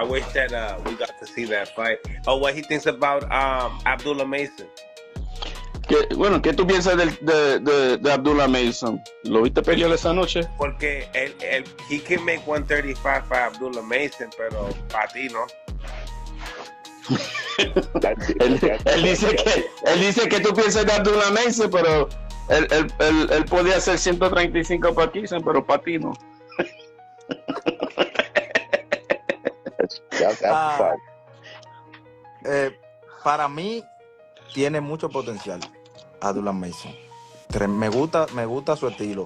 wish that we got to see that fight. Oh, what he thinks about Abdullah Mason. Bueno, ¿qué tú piensas de Abdullah Mason? ¿Lo viste pelear esa noche? Porque he can make 135 for Abdullah Mason, pero para ti no. él dice que tú piensas de Abdullah Mason, pero él podía hacer 135 para Kisen, pero para ti no. Para mí tiene mucho potencial Abdullah Mason. Me gusta su estilo.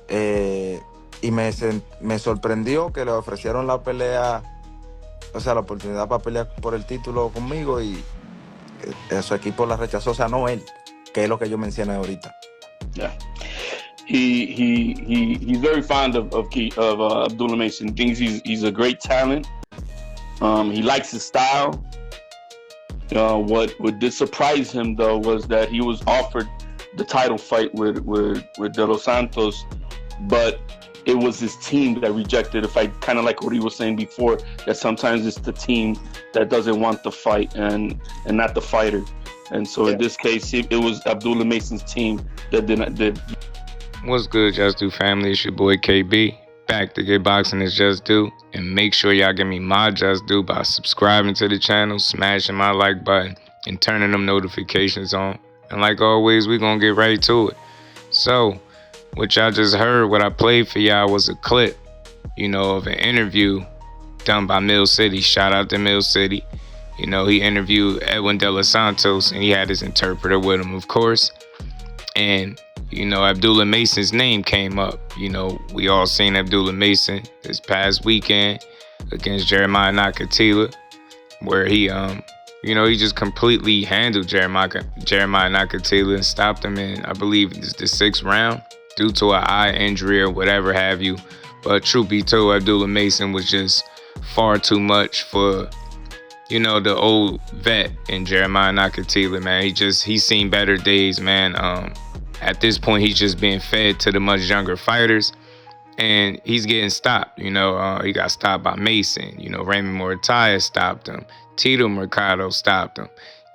Y me sorprendió que le ofrecieron la pelea, o sea, la oportunidad para pelear por el título conmigo y su equipo la rechazó, o sea, no él, que es lo que yo mencioné ahorita. Yeah. He's very fond of Abdullah Mason. Thinks he's a great talent. He likes his style. What did surprise him though was that he was offered the title fight with De Los Santos, but it was his team that rejected the fight. Kind of like what he was saying before, that sometimes it's the team that doesn't want the fight and not the fighter. And so in this case, it was Abdullah Mason's team that did. What's good, Just Do family? It's your boy KB. Back to get boxing is Just Do. And make sure y'all give me my Just Do by subscribing to the channel, smashing my like button, and turning them notifications on. And like always, we're going to get right to it. So, what y'all just heard, what I played for y'all was a clip, of an interview done by Mill City. Shout out to Mill City. He interviewed Edwin De Los Santos, and he had his interpreter with him, of course. And Abdullah Mason's name came up. We all seen Abdullah Mason this past weekend against Jeremiah Nakatila, where he just completely handled Jeremiah Nakatila and stopped him in, I believe, the 6th round due to an eye injury or whatever have you. But truth be told, Abdullah Mason was just far too much for, the old vet in Jeremiah Nakatila, man. He's seen better days, man. At this point, he's just being fed to the much younger fighters, and he's getting stopped. He got stopped by Mason. Raymond Morataya stopped him. Tito Mercado stopped him.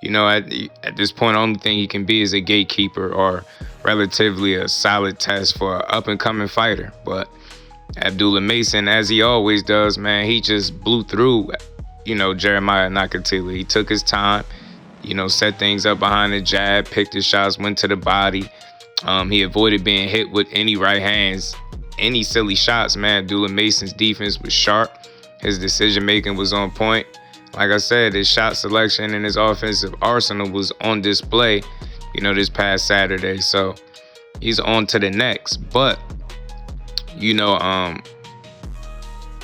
At this point, the only thing he can be is a gatekeeper or relatively a solid test for an up-and-coming fighter. But Abdullah Mason, as he always does, man, he just blew through, Jeremiah Nakatila. He took his time, set things up behind the jab, picked his shots, went to the body. He avoided being hit with any right hands, any silly shots, man. Abdullah Mason's defense was sharp. His decision-making was on point. Like I said, his shot selection and his offensive arsenal was on display, this past Saturday. So he's on to the next. But,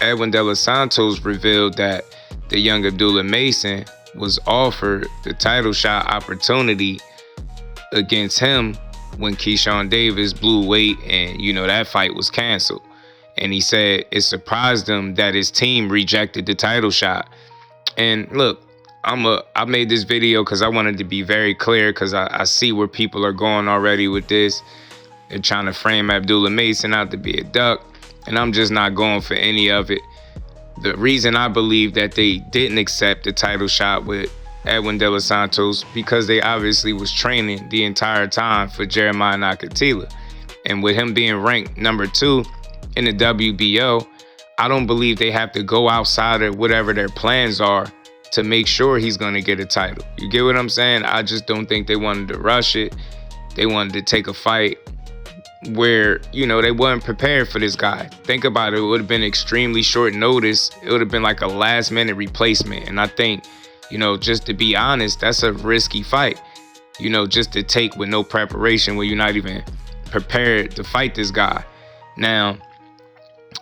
Edwin De Los Santos revealed that the young Abdullah Mason was offered the title shot opportunity against him when Keyshawn Davis blew weight and, that fight was canceled. And he said it surprised him that his team rejected the title shot. And look, I made this video because I wanted to be very clear, because I see where people are going already with this. They're trying to frame Abdullah Mason out to be a duck, and I'm just not going for any of it. The reason I believe that they didn't accept the title shot with Edwin De Los Santos, because they obviously was training the entire time for Jeremiah Nakatila. And with him being ranked number 2 in the WBO, I don't believe they have to go outside of whatever their plans are to make sure he's going to get a title. You get what I'm saying? I just don't think they wanted to rush it. They wanted to take a fight where, they weren't prepared for this guy. Think about it. It would have been extremely short notice. It would have been like a last-minute replacement. And I think, just to be honest, that's a risky fight, just to take with no preparation when you're not even prepared to fight this guy. Now,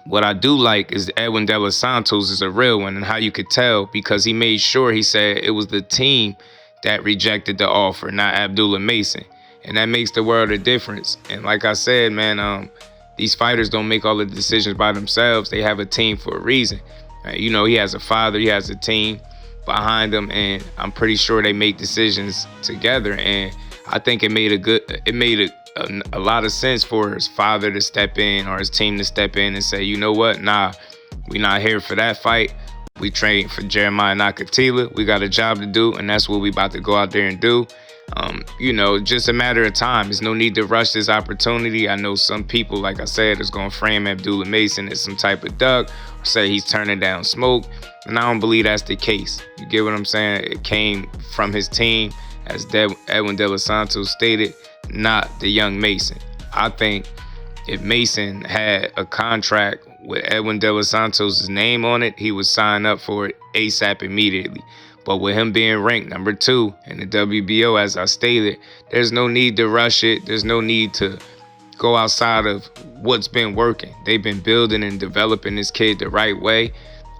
what I do like is Edwin De Los Santos is a real one, and how you could tell, because he made sure he said it was the team that rejected the offer, not Abdullah Mason. And that makes the world of difference. And like I said, man, these fighters don't make all the decisions by themselves. They have a team for a reason. He has a father, he has a team behind him, and I'm pretty sure they make decisions together. And I think it made a lot of sense for his father to step in, or his team to step in and say, you know what, nah, we're not here for that fight. We trained for Jeremiah Nakatila. We got a job to do, and that's what we about to go out there and do. Just a matter of time. There's no need to rush this opportunity. I know some people, like I said, is going to frame Abdullah Mason as some type of duck or say he's turning down smoke. And I don't believe that's the case. You get what I'm saying? It came from his team, as Edwin De Los Santos stated, not the young Mason. I think if Mason had a contract with Edwin De Los Santos' name on it, he would sign up for it ASAP immediately. But with him being ranked number 2 in the WBO, as I stated, there's no need to rush it. There's no need to go outside of what's been working. They've been building and developing this kid the right way,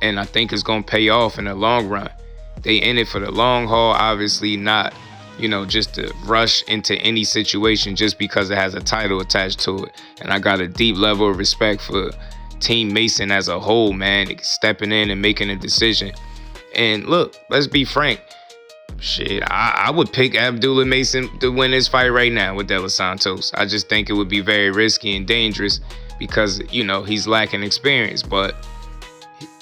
and I think it's going to pay off in the long run. They in it for the long haul, obviously not, just to rush into any situation just because it has a title attached to it. And I got a deep level of respect for Team Mason as a whole, man, stepping in and making a decision. And look, let's be frank. Shit, I would pick Abdullah Mason to win this fight right now with De Los Santos. I just think it would be very risky and dangerous because, he's lacking experience. But,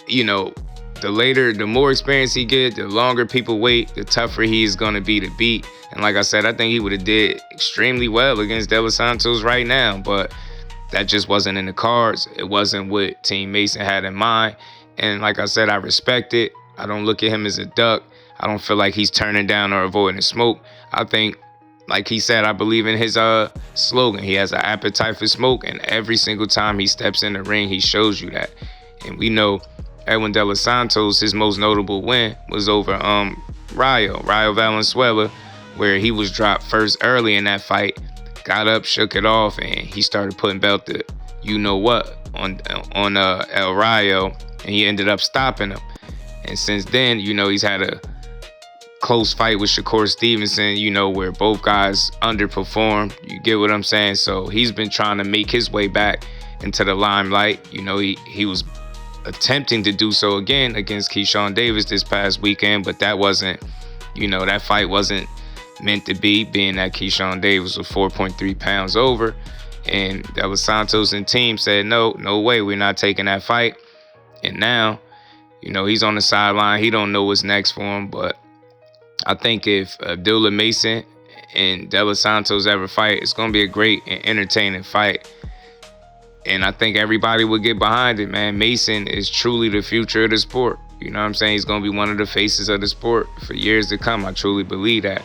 the more experience he gets, the longer people wait, the tougher he is going to be to beat. And like I said, I think he would have did extremely well against De Los Santos right now. But that just wasn't in the cards. It wasn't what Team Mason had in mind. And like I said, I respect it. I don't look at him as a duck. I don't feel like he's turning down or avoiding smoke. I think, like he said, I believe in his slogan. He has an appetite for smoke, and every single time he steps in the ring, he shows you that. And we know Edwin De Los Santos, his most notable win was over Rayo Valenzuela, where he was dropped first early in that fight, got up, shook it off, and he started putting belt to on El Rayo, and he ended up stopping him. And since then, he's had a close fight with Shakur Stevenson, where both guys underperformed. You get what I'm saying? So he's been trying to make his way back into the limelight. He was attempting to do so again against Keyshawn Davis this past weekend, but that wasn't, that fight wasn't meant to be, being that Keyshawn Davis was 4.3 pounds over. And De Los Santos and team said, no way, we're not taking that fight. And now, he's on the sideline. He don't know what's next for him. But I think if Abdullah Mason and De Los Santos ever fight, it's going to be a great and entertaining fight. And I think everybody would get behind it, man. Mason is truly the future of the sport. You know what I'm saying? He's going to be one of the faces of the sport for years to come. I truly believe that.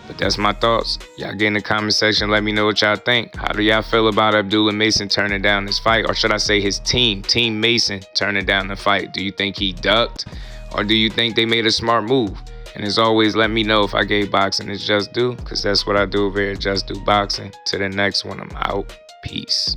But that's my thoughts. Y'all get in the comment section. Let me know what y'all think. How do y'all feel about Abdullah Mason turning down this fight? Or should I say his team, Team Mason, turning down the fight? Do you think he ducked? Or do you think they made a smart move? And as always, let me know if I gave boxing its just due, because that's what I do over here at Just Do Boxing. To the next one, I'm out. Peace.